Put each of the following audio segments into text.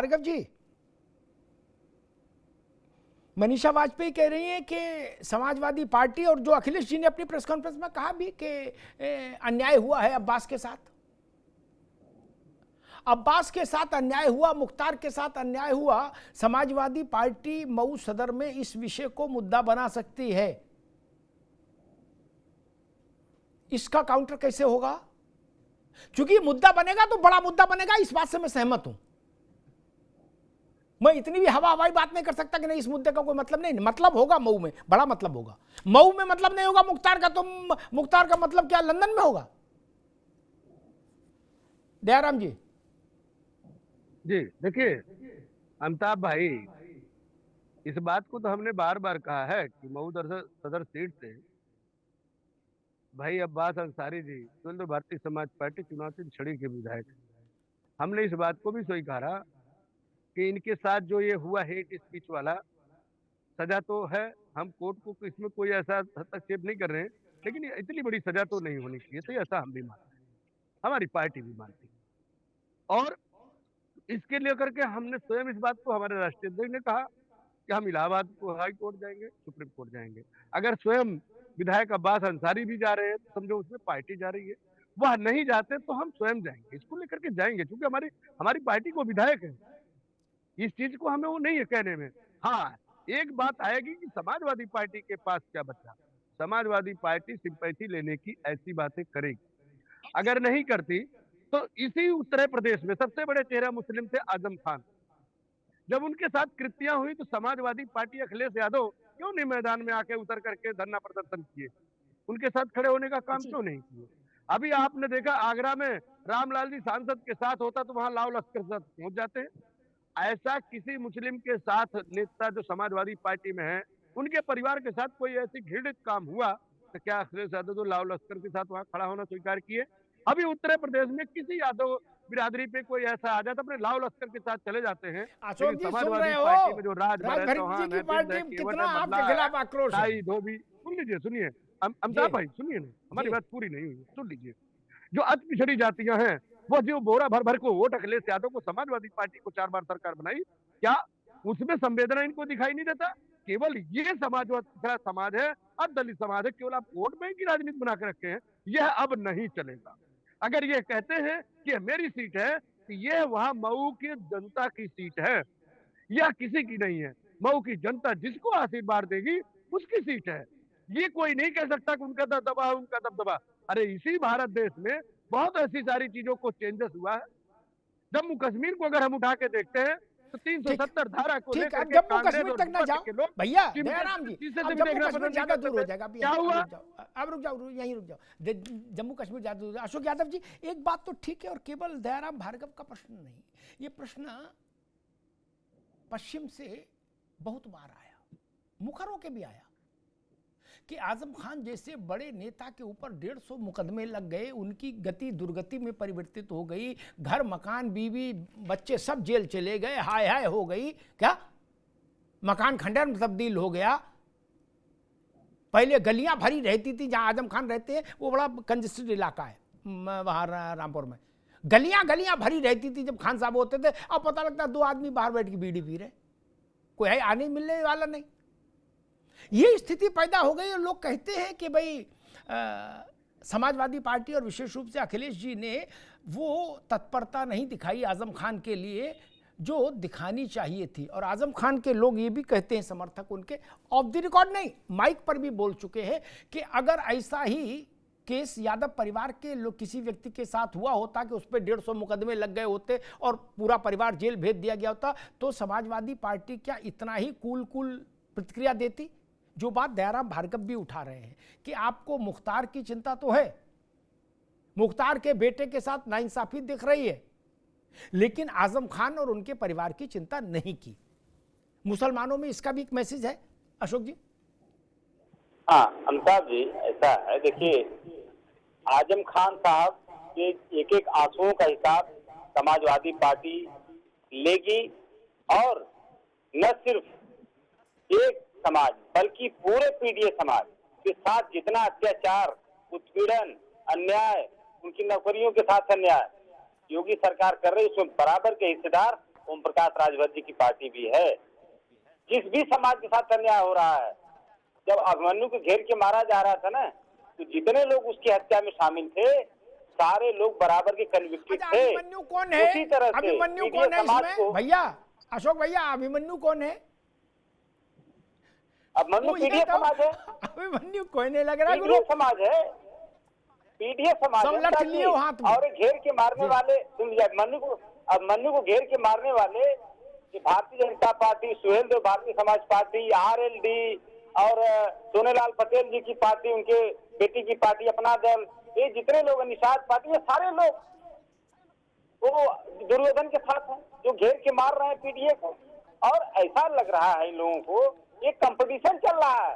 भार्गव जी, मनीषा वाजपेयी कह रही हैं कि समाजवादी पार्टी, और जो अखिलेश जी ने अपनी प्रेस कॉन्फ्रेंस में कहा भी कि अन्याय हुआ है अब्बास के साथ, अब्बास के साथ अन्याय हुआ, मुख्तार के साथ अन्याय हुआ। समाजवादी पार्टी मऊ सदर में इस विषय को मुद्दा बना सकती है, इसका काउंटर कैसे होगा? क्योंकि मुद्दा बनेगा तो बड़ा मुद्दा बनेगा, इस बात से मैं सहमत हूं। मैं इतनी भी हवाई बात नहीं कर सकता कि नहीं इस मुद्दे का कोई मतलब नहीं, मतलब होगा मऊ में, बड़ा मतलब होगा। मऊ में मतलब नहीं होगा मुख्तार का, तो मुख्तार का मतलब क्या लंदन में होगा? दयाराम जी। जी देखिए अमिताभ भाई, इस बात को तो हमने बार बार कहा है कि मऊ सदर सीट से भाई अब्बास अंसारी जी तो भारतीय समाज पार्टी चुनाव छड़ी के विधायक। हमने इस बात को भी स्वीकारा कि इनके साथ जो ये हुआ हेट स्पीच वाला, सजा तो है, हम कोर्ट को इसमें कोई ऐसा हस्तक्षेप नहीं कर रहे हैं, लेकिन ये इतनी बड़ी सजा तो नहीं होनी चाहिए थी, ऐसा हम भी मानते हैं, हमारी पार्टी भी मानती है। और इसके लिए करके हमने स्वयं इस बात को, हमारे राष्ट्रीय अध्यक्ष ने कहा कि हम इलाहाबाद को हाई कोर्ट जाएंगे, सुप्रीम कोर्ट जाएंगे। अगर स्वयं विधायक अब्बास अंसारी भी जा रहे हैं तो समझो उसमें पार्टी जा रही है, वह नहीं जाते तो हम स्वयं जाएंगे, इसको लेकर के जाएंगे, क्योंकि हमारी हमारी पार्टी को विधायक है, इस चीज को हमें वो नहीं है कहने में। हाँ, एक बात आएगी कि समाजवादी पार्टी के पास क्या बचा। समाजवादी पार्टी सिंपैथी लेने की ऐसी बातें करेगी, अगर नहीं करती तो इसी उत्तर प्रदेश में सबसे बड़े चेहरा मुस्लिम थे आजम खान, जब उनके साथ कृतियां हुई तो समाजवादी पार्टी अखिलेश यादव क्यों नहीं मैदान में आके उतर करके धरना प्रदर्शन किए, उनके साथ खड़े होने का काम क्यों नहीं किए। अभी आपने देखा आगरा में रामलाल जी सांसद के साथ होता तो वहां लाव लश्कर के साथ पहुंच जाते हैं। ऐसा किसी मुस्लिम के साथ नेता जो समाजवादी पार्टी में है, उनके परिवार के साथ कोई ऐसी घृणित काम हुआ तो क्या अखिलेश यादव जो लाव लश्कर के साथ वहां खड़ा होना स्वीकार किए? अभी उत्तर प्रदेश में किसी यादव बिरादरी पे कोई ऐसा आ जाता अपने लाव लश्कर के साथ चले जाते हैं, अशोक लेकिन जी सुन समाजवादी रहे पार्टी हो, में जो राजभर है, राजभर जी चौहान की है, बिंद है, पार्टी केवट कितना है, आपके बदला है, खिलाफ आक्रोश है। टाई धोबी, सुन लीजिए, सुनिए जी अमिताभ भाई सुनिए ना, हमारी जी बात पूरी नहीं हुई, सुन लीजिए। जो अति पिछड़ी जातियां हैं, वो जो बोरा भर भर को वोट अखिलेश यादव को समाजवादी पार्टी को 4 बार सरकार बनाई, क्या उसमें संवेदना इनको दिखाई नहीं देता? केवल ये समाजवादी समाज है और दलित समाज है, केवल आप वोट बैंक की राजनीति बना के रखे हैं, यह अब नहीं चलेगा। अगर ये कहते हैं कि मेरी सीट है, तो ये वहां मऊ की जनता की सीट है, यह किसी की नहीं है। मऊ की जनता जिसको आशीर्वाद देगी उसकी सीट है, ये कोई नहीं कह सकता कि उनका दबदबा है, उनका दबदबा। अरे इसी भारत देश में बहुत ऐसी सारी चीजों को चेंजेस हुआ है। जम्मू कश्मीर को अगर हम उठा के देखते हैं तो ठीक 370 धारा को ठीक, लेकर अब के जम्मू कांग्रेस कश्मीर और तक ना विपक्ष जाओ के लोग भैया चिमटे दयाराम जी, शीशे अब से भी जम्मू देखना कश्मीर पसंद नहीं ज्यादा करते दूर हो थे। जाएगा। अब क्या अब हुआ? रुक जाओ, अब रुक जाओ, यहीं रुक जाओ। जम्मू कश्मीर ज्यादा दूर। अशोक यादव जी, एक बात तो ठीक है, और केवल दयाराम भार्गव का प्रश्न नहीं, ये प्रश्न पश्चिम से बहुत बार आया, मुखर होके भी आया कि आजम खान जैसे बड़े नेता के ऊपर 150 मुकदमे लग गए, उनकी गति दुर्गति में परिवर्तित हो गई, घर मकान बीवी बच्चे सब जेल चले गए, हाय हाय हो गई, क्या मकान खंडर में तब्दील हो गया। पहले गलियां भरी रहती थी, जहां आजम खान रहते हैं वो बड़ा कंजेस्टेड इलाका है वहां रामपुर में, गलियां गलियां भरी रहती थी जब खान साहब होते थे। अब पता लगता है 2 आदमी बाहर बैठ के बीड़ी पी रहे, कोई है आने मिलने वाला नहीं। ये स्थिति पैदा हो गई और लोग कहते हैं कि भाई समाजवादी पार्टी और विशेष रूप से अखिलेश जी ने वो तत्परता नहीं दिखाई आजम खान के लिए जो दिखानी चाहिए थी। और आजम खान के लोग ये भी कहते हैं, समर्थक उनके, ऑफ द रिकॉर्ड नहीं माइक पर भी बोल चुके हैं कि अगर ऐसा ही केस यादव परिवार के लोग किसी व्यक्ति के साथ हुआ होता कि उस पर 150 मुकदमे लग गए होते और पूरा परिवार जेल भेज दिया गया होता, तो समाजवादी पार्टी क्या इतना ही कूल प्रतिक्रिया देती? जो बात दयाराम भार्गव भी उठा रहे हैं कि आपको मुख्तार की चिंता तो है, मुख्तार के बेटे के साथ नाइंसाफी दिख रही है, लेकिन आजम खान और उनके परिवार की चिंता नहीं की। मुसलमानों में इसका भी एक मैसेज है अशोक जी। हाँ अमिताभ जी, ऐसा है, देखिए आजम खान साहब के एक एक आंसुओं का हिसाब समाजवादी पार्टी लेगी, और न सिर्फ एक समाज बल्कि पूरे पीडीए समाज के साथ जितना अत्याचार, उत्पीड़न, अन्याय, उनकी नौकरियों के साथ अन्याय योगी सरकार कर रही है, उसमें बराबर के हिस्सेदार ओम प्रकाश राजभर जी की पार्टी भी है। जिस भी समाज के साथ अन्याय हो रहा है, जब अभिमन्यु को घेर के मारा जा रहा था ना, तो जितने लोग उसकी हत्या में शामिल थे, सारे लोग बराबर के कन्विक्टेड अच्छा, थे। अभिमन्यु कौन है? उसी तरह से अभिमन्यु पीडीए कौन है समाज इसमें? को, भैया अशोक भैया, अभिमन्यु कौन है? अभिमन्यु मुझे पीडीए तो समाज है, अभिमन्यु कोई नहीं लग रहा गुरु। पीडीए समाज है, पीडीए समाज सब है लठ साहब लिए जी। हो हाथ में। और घेर के मारने वाले, सुन लिया, अभिमन्यु को घेर के मारने वाले कि Bharatiya Janata party, Suhel Dev Bharatiya Samaj party, RLD और सोनेलाल पटेल जी की पार्टी, उनके बेटी की पार्टी अपना दल, ये जितने लोग निषाद पार्टी, ये सारे लोग वो दुर्योधन के साथ हैं, जो घेर के मार रहे हैं पीडीए को। और ऐसा लग रहा है इन लोगों को एक कंपटीशन चल रहा है।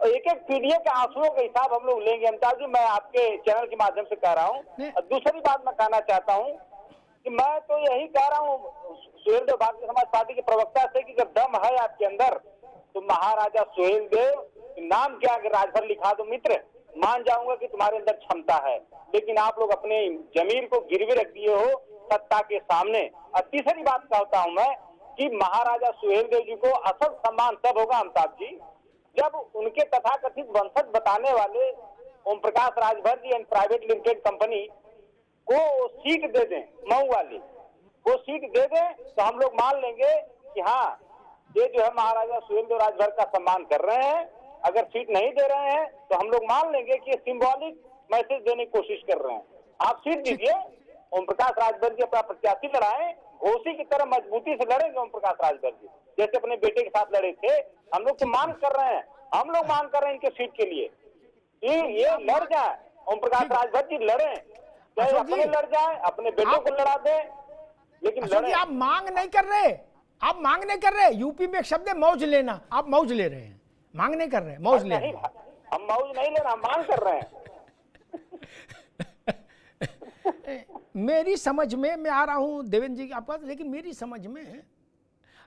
एक एक पीडीए के आंसुओं का हिसाब हम लोग लेंगे। अमिताभ जी, मैं आपके चैनल के माध्यम से कह रहा हूँ। दूसरी बात मैं कहना चाहता हूँ कि मैं तो यही कह रहा हूँ सुहेल देव भारतीय समाज पार्टी के प्रवक्ता से कि जब दम है आपके अंदर तो महाराजा सुहेल देव नाम क्या, अगर राजभर लिखा दो मित्र, मान जाऊंगा कि तुम्हारे अंदर क्षमता है। लेकिन आप लोग अपने जमीर को गिरवी रख दिए हो सत्ता के सामने। और तीसरी बात कहता हूं मैं कि महाराजा सुहेल देव जी को असल सम्मान तब होगा अमिताभ जी, जब उनके तथाकथित वंशज बताने वाले Om Prakash Rajbhar ji and private limited company को सीट दे दें, मऊ वाली वो सीट दे दें, तो हम लोग मान लेंगे कि हाँ, ये जो है महाराजा सुहेल देव राजभर का सम्मान कर रहे हैं। अगर सीट नहीं दे रहे हैं तो हम लोग मान लेंगे कि सिंबॉलिक मैसेज देने की कोशिश कर रहे हैं। आप सीट दीजिए, ओम प्रकाश राजभर जी अपना प्रत्याशी लड़ाएं, घोसी की तरह मजबूती से लड़ेंगे ओम प्रकाश राजभर जी, जैसे अपने बेटे के साथ लड़े थे। हम लोग तो मांग कर रहे हैं, हम लोग मांग कर रहे हैं इनके सीट के लिए कि ये लड़ जाए, ओम प्रकाश राजभर जी लड़े, चाहे अपने लड़ जाए, अपने बेटे को लड़ा दे, लेकिन लड़े। आप मांग नहीं कर रहे, आप मांग नहीं कर रहे। यूपी में एक शब्द है मौज लेना, आप मौज ले रहे हैं, मांग नहीं कर रहे, मौज ले रहे हैं। हम मौज नहीं ले रहे, हम मांग कर रहे हैं। मेरी समझ में, मैं आ रहा हूं देवेंद्र जी के आपका, लेकिन मेरी समझ में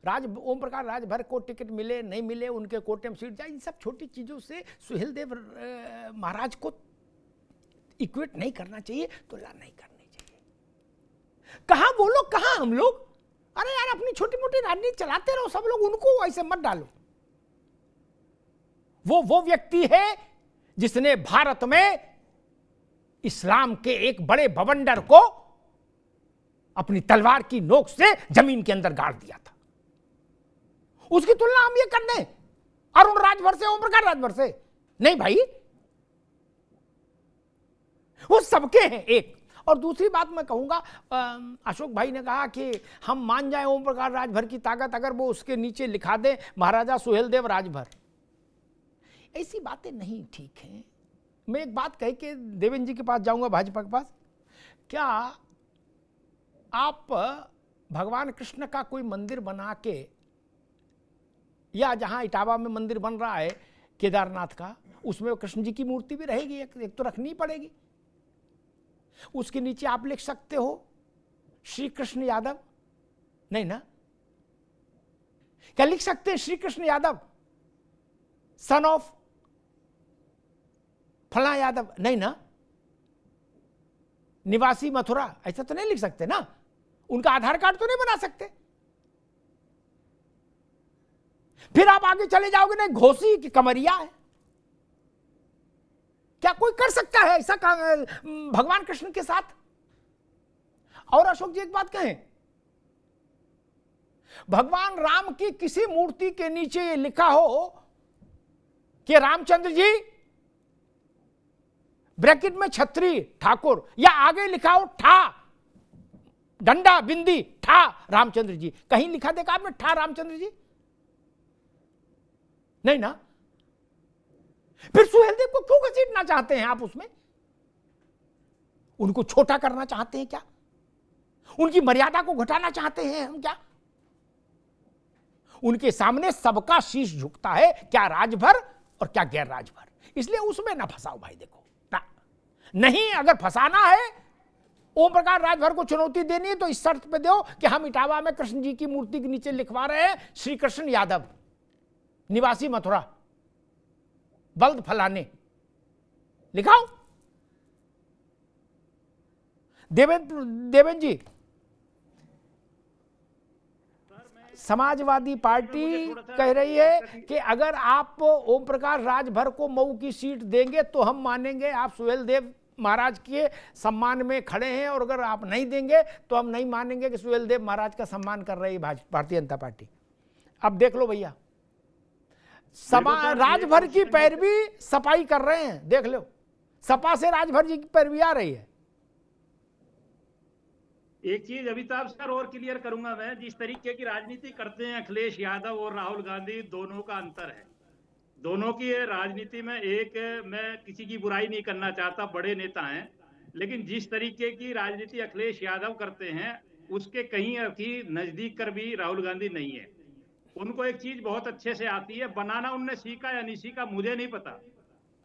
ओम प्रकाश राजभर को टिकट मिले नहीं मिले, उनके कोटे में सीट जाए, इन सब छोटी चीजों से सुहेल देव महाराज को इक्वेट नहीं करना चाहिए, तुलना नहीं करनी चाहिए। कहां वो लोग, कहां हम लोग? अरे यार, अपनी छोटी मोटी राजनीति चलाते रहो सब लोग, उनको ऐसे मत डालो। वो व्यक्ति है जिसने भारत में इस्लाम के एक बड़े बवंडर को अपनी तलवार की नोक से जमीन के अंदर गाड़ दिया था। उसकी तुलना हम ये कर दें अरुण राजभर से, ओम प्रकाश राजभर से? नहीं भाई, वो सबके हैं एक। और दूसरी बात मैं कहूंगा, अशोक भाई ने कहा कि हम मान जाएं ओम प्रकाश राजभर की ताकत अगर वो उसके नीचे लिखा दे महाराजा सुहेल देव राजभर। ऐसी बातें नहीं ठीक हैं। मैं एक बात कह के देवेंद्र जी के पास जाऊंगा, भाजपा के पास। क्या आप भगवान कृष्ण का कोई मंदिर बना के, या जहां इटावा में मंदिर बन रहा है केदारनाथ का, उसमें कृष्ण जी की मूर्ति भी रहेगी, एक तो रखनी पड़ेगी, उसके नीचे आप लिख सकते हो श्री कृष्ण यादव? नहीं ना? क्या लिख सकते हैं श्री कृष्ण यादव सन ऑफ फला यादव? नहीं ना? निवासी मथुरा, ऐसा तो नहीं लिख सकते ना? उनका आधार कार्ड तो नहीं बना सकते। फिर आप आगे चले जाओगे, नहीं घोसी की कमरिया है। क्या कोई कर सकता है ऐसा भगवान कृष्ण के साथ? और अशोक जी एक बात कहें, भगवान राम की किसी मूर्ति के नीचे ये लिखा हो कि रामचंद्र जी ब्रैकेट में छत्री ठाकुर, या आगे लिखा हो ठा डंडा बिंदी ठा रामचंद्र जी, कहीं लिखा देखा आपने ठा रामचंद्र जी? नहीं ना? फिर सुहेल देव को क्यों घसीटना चाहते हैं आप उसमें? उनको छोटा करना चाहते हैं क्या? उनकी मर्यादा को घटाना चाहते हैं हम क्या? उनके सामने सबका शीश झुकता है, क्या राजभर और क्या गैर राजभर। इसलिए उसमें ना फंसाओ भाई। देखो ना, नहीं, अगर फंसाना है, ओम प्रकाश राजभर को चुनौती देनी है, तो इस शर्त पे दो कि हम इटावा में कृष्ण जी की मूर्ति के नीचे लिखवा रहे हैं श्री कृष्ण यादव, निवासी मथुरा, बल्द फलाने, लिखाओ। देवेंद्र जी, समाजवादी पार्टी कह रही है कि अगर आप ओम प्रकाश राजभर को मऊ की सीट देंगे तो हम मानेंगे आप सुहेलदेव महाराज के सम्मान में खड़े हैं, और अगर आप नहीं देंगे तो हम नहीं मानेंगे कि सुहेलदेव महाराज का सम्मान कर रही है भारतीय जनता पार्टी। अब देख लो भैया, राजभर की पैरवी सपाई कर रहे हैं, देख लो, सपा से राजभर जी की पैरवी आ रही है। एक चीज अमिताभ सर और क्लियर करूंगा मैं, जिस तरीके की राजनीति करते हैं अखिलेश यादव और राहुल गांधी, दोनों का अंतर है। दोनों की राजनीति में मैं किसी की बुराई नहीं करना चाहता, बड़े नेता हैं, लेकिन जिस तरीके की राजनीति अखिलेश यादव करते हैं उसके कहीं भी नजदीक कर भी राहुल गांधी नहीं है। उनको एक चीज बहुत अच्छे से आती है, बनाना उनने सीखा या नहीं सीखा मुझे नहीं पता,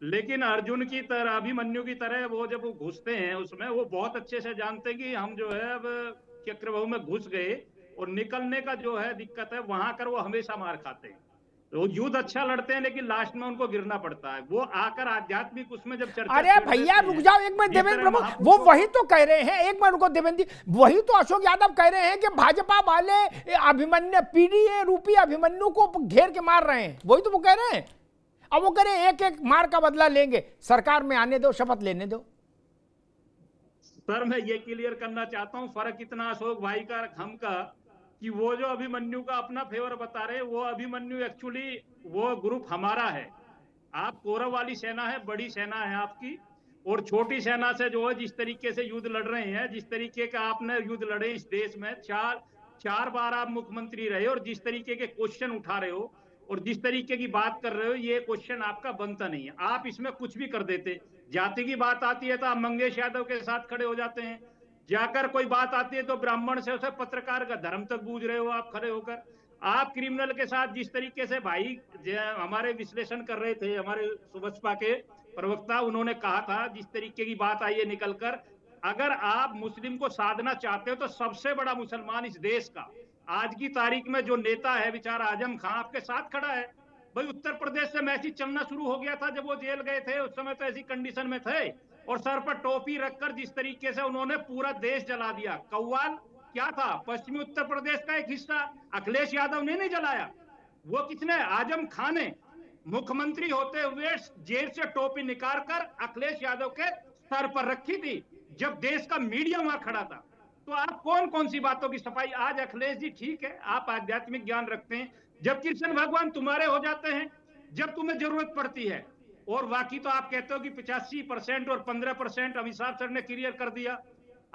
लेकिन अर्जुन की तरह, अभिमन्यु की तरह वो जब वो घुसते हैं उसमें, वो बहुत अच्छे से जानते हैं कि हम जो है अब चक्रव्यूह में घुस गए और निकलने का जो है दिक्कत है, वहां कर वो हमेशा मार खाते हैं। वो युद्ध अच्छा लड़ते हैं लेकिन लास्ट में उनको गिरना पड़ता है। वो आकर आध्यात्मिक उसमें जब चर्चा, अरे भैया रुक जाओ एक मिनट देवेंद्र प्रभु, वो वही तो कह रहे हैं, एक मिनट रुको देवेंद्र जी, वही तो अशोक यादव कह रहे हैं कि भाजपा वाले अभिमन्यु पीडीए रूपी अभिमन्यु को घेर के मार रहे हैं, वही तो वो कह रहे हैं। अब वो कह रहे हैं एक एक मार का बदला लेंगे, सरकार में आने दो, शपथ लेने दो। सर मैं ये क्लियर करना चाहता हूँ, फर्क इतना अशोक भाई का हम का, कि वो जो अभिमन्यु का अपना फेवर बता रहे, वो अभिमन्यु एक्चुअली वो ग्रुप हमारा है। आप कौरव वाली सेना है, बड़ी सेना है आपकी, और छोटी सेना से जो है जिस तरीके से युद्ध लड़ रहे हैं, जिस तरीके का आपने युद्ध लड़े इस देश में, चार बार आप मुख्यमंत्री रहे, और जिस तरीके के क्वेश्चन उठा रहे हो और जिस तरीके की बात कर रहे हो, ये क्वेश्चन आपका बनता नहीं है। आप इसमें कुछ भी कर देते। जाति की बात आती है तो आप मंगेश यादव के साथ खड़े हो जाते हैं, जाकर कोई बात आती है तो ब्राह्मण से उसे पत्रकार का धर्म तक बूझ रहे हो आप खड़े होकर। आप क्रिमिनल के साथ जिस तरीके से भाई हमारे विश्लेषण कर रहे थे, हमारे सुबसपा के प्रवक्ता, उन्होंने कहा था जिस तरीके की बात आई है निकलकर, अगर आप मुस्लिम को साधना चाहते हो तो सबसे बड़ा मुसलमान इस देश का आज की तारीख में जो नेता है बेचारा आजम खान आपके साथ खड़ा है। भाई उत्तर प्रदेश से मैसेज चलना शुरू हो गया था जब वो जेल गए थे, उस समय तो ऐसी कंडीशन में थे, और सर पर टोपी रखकर जिस तरीके से उन्होंने पूरा देश जला दिया। कव्वाल क्या था, पश्चिमी उत्तर प्रदेश का एक हिस्सा, अखिलेश यादव ने नहीं जलाया, वो किसने, आजम खान ने मुख्यमंत्री होते हुए जेल से टोपी निकाल कर अखिलेश यादव के सर पर रखी थी जब देश का मीडिया वहां खड़ा था। तो आप कौन कौन सी बातों की सफाई, आज अखिलेश जी ठीक है आप आध्यात्मिक ज्ञान रखते हैं, जब कृष्ण भगवान तुम्हारे हो जाते हैं जब तुम्हें जरूरत पड़ती है, और बाकी तो आप कहते हो कि 85% और 15% अमिताभ सर ने क्लियर कर दिया।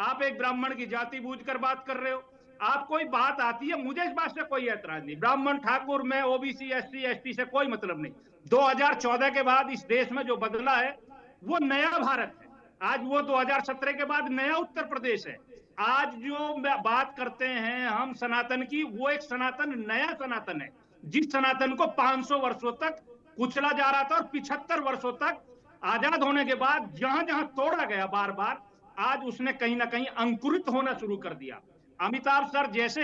आप एक ब्राह्मण की जाति बूझकर बात कर रहे हो, आप कोई बात आती है, मुझे इस बात से कोई ऐतराज नहीं, ब्राह्मण ठाकुर में ओबीसी एससी एसटी से कोई मतलब नहीं। 2014 के बाद इस देश में जो बदला है वो नया भारत है, आज वो 2017 के बाद नया उत्तर प्रदेश है। आज जो बात करते हैं हम सनातन की, वो एक सनातन नया सनातन है, जिस सनातन को 500 वर्षों तक कुचला जा रहा था, और 75 वर्षों तक आजाद होने के बाद जहां जहां तोड़ा गया बार बार, आज उसने कहीं ना कहीं अंकुरित होना शुरू कर दिया। अमिताभ सर जैसे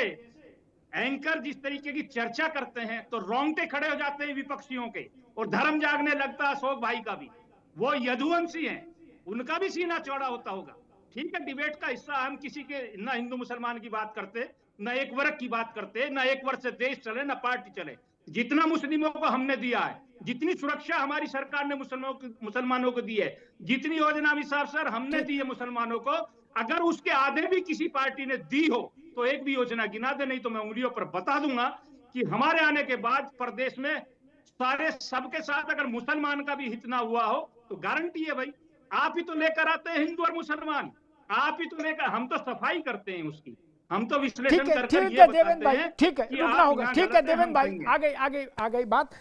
एंकर जिस तरीके की चर्चा करते हैं तो रोंगटे खड़े हो जाते हैं विपक्षियों के, और धर्म जागने लगता है अशोक भाई का भी, वो यदुवंशी हैं, उनका भी सीना चौड़ा होता होगा। ठीक है, डिबेट का हिस्सा, हम किसी के ना हिंदू मुसलमान की बात करते, ना एक वर्ग की बात करते, ना एक वर्ग से देश चले ना पार्टी चले। जितना मुस्लिमों को हमने दिया है, जितनी सुरक्षा हमारी सरकार ने मुसलमानों को दी है, जितनी योजना भी सर हमने दी है मुसलमानों को, अगर उसके आधे भी किसी पार्टी ने दी हो तो एक भी योजना गिना दे, नहीं तो मैं उंगलियों पर बता दूंगा कि हमारे आने के बाद प्रदेश में सारे सबके साथ अगर मुसलमान का भी हित ना हुआ हो तो गारंटी है भाई, आप ही तो लेकर आते हैं हिंदू और मुसलमान, आप ही तो लेकर, हम तो सफाई करते हैं उसकी, हम तो विश्लेषण करके ठीक है देवेंद्र भाई, ठीक है रुकना होगा, ठीक है देवेंद्र भाई, आ गई बात।